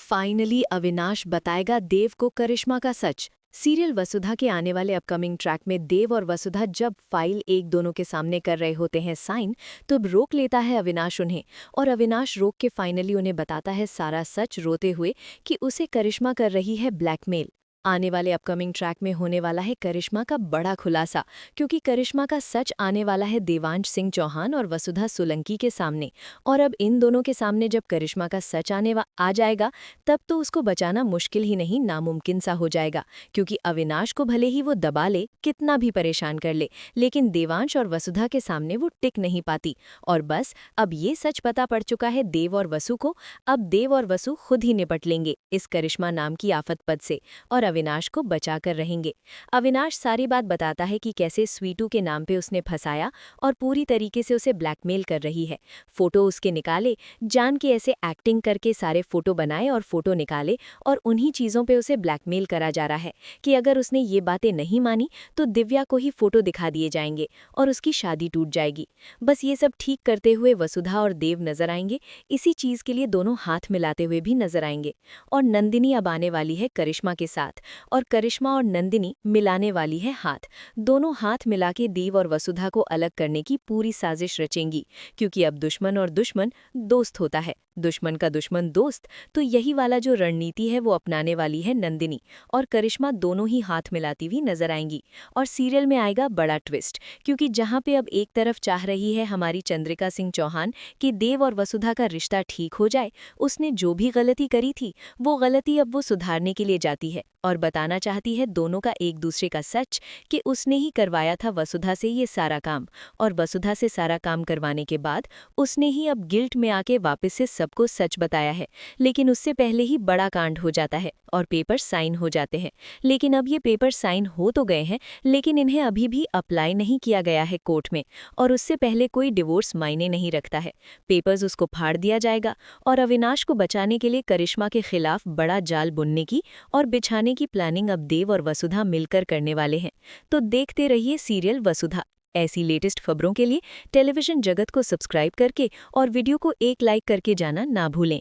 Finally Avinash बताएगा देव को करिश्मा का सच। सीरियल वसुधा के आने वाले अपकमिंग ट्रैक में देव और वसुधा जब फाइल एक दोनों के सामने कर रहे होते हैं साइन, तो अब रोक लेता है अविनाश उन्हें। और अविनाश रोक के फाइनली उन्हें बताता है सारा सच रोते हुए कि उसे करिश्मा कर रही है ब्लैकमेल। आने वाले अपकमिंग ट्रैक में होने वाला है करिश्मा का बड़ा खुलासा, क्योंकि करिश्मा का सच आने वाला है देवांश सिंह चौहान और वसुधा सोलंकी के सामने। और अब इन दोनों के सामने जब करिश्मा का सच आ जाएगा, तब तो उसको बचाना मुश्किल ही नहीं नामुमकिन सा हो जाएगा। क्योंकि अविनाश को भले ही वो दबा ले, कितना भी परेशान कर ले, लेकिन देवांश और वसुधा के सामने वो टिक नहीं पाती। और बस अब ये सच पता पड़ चुका है देव और वसु को। अब देव और वसु खुद ही निपट लेंगे इस करिश्मा नाम की आफत पद से और अविनाश को बचा कर रहेंगे। अविनाश सारी बात बताता है कि कैसे स्वीटू के नाम पे उसने फंसाया और पूरी तरीके से उसे ब्लैकमेल कर रही है। फोटो उसके निकाले, जान के ऐसे एक्टिंग करके सारे फोटो बनाए और फोटो निकाले, और उन्हीं चीज़ों पे उसे ब्लैकमेल करा जा रहा है कि अगर उसने ये बातें नहीं मानी तो दिव्या को ही फोटो दिखा दिए जाएंगे और उसकी शादी टूट जाएगी। बस ये सब ठीक करते हुए वसुधा और देव नजर आएंगे। इसी चीज़ के लिए दोनों हाथ मिलाते हुए भी नजर आएंगे। और नंदिनी अब आने वाली है करिश्मा के साथ, और करिश्मा और नंदिनी मिलाने वाली है हाथ। दोनों हाथ मिला के देव और वसुधा को अलग करने की पूरी साजिश रचेंगी, क्योंकि अब दुश्मन और दुश्मन दोस्त होता है, दुश्मन का दुश्मन दोस्त। तो यही वाला जो रणनीति है वो अपनाने वाली है नंदिनी और करिश्मा, दोनों ही हाथ मिलाती हुई नजर आएंगी। और सीरियल में आएगा बड़ा ट्विस्ट, क्योंकि जहां पे अब एक तरफ चाह रही है हमारी चंद्रिका सिंह चौहान कि देव और वसुधा का रिश्ता ठीक हो जाए, उसने जो भी गलती करी थी वो गलती अब वो सुधारने के लिए जाती है और बताना चाहती है दोनों का एक दूसरे का सच, कि उसने ही करवाया था वसुधा से ये सारा काम। और वसुधा से सारा काम करवाने के बाद उसने ही अब गिल्ट में आके वापस से सबको सच बताया है। लेकिन उससे पहले ही बड़ा कांड हो जाता है और पेपर साइन हो जाते हैं। लेकिन अब ये पेपर साइन हो तो गए हैं, लेकिन इन्हें अभी भी अप्लाई नहीं किया गया है कोर्ट में, और उससे पहले कोई डिवोर्स मायने नहीं रखता है। पेपर्स उसको फाड़ दिया जाएगा और अविनाश को बचाने के लिए करिश्मा के खिलाफ बड़ा जाल बुनने की और बिछाने की प्लानिंग अब देव और वसुधा मिलकर करने वाले हैं। तो देखते रहिए सीरियल वसुधा। ऐसी लेटेस्ट खबरों के लिए टेलीविजन जगत को सब्सक्राइब करके और वीडियो को एक लाइक करके जाना ना भूलें।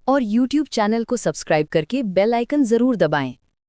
और YouTube चैनल को सब्सक्राइब करके बेल आइकन जरूर दबाएं।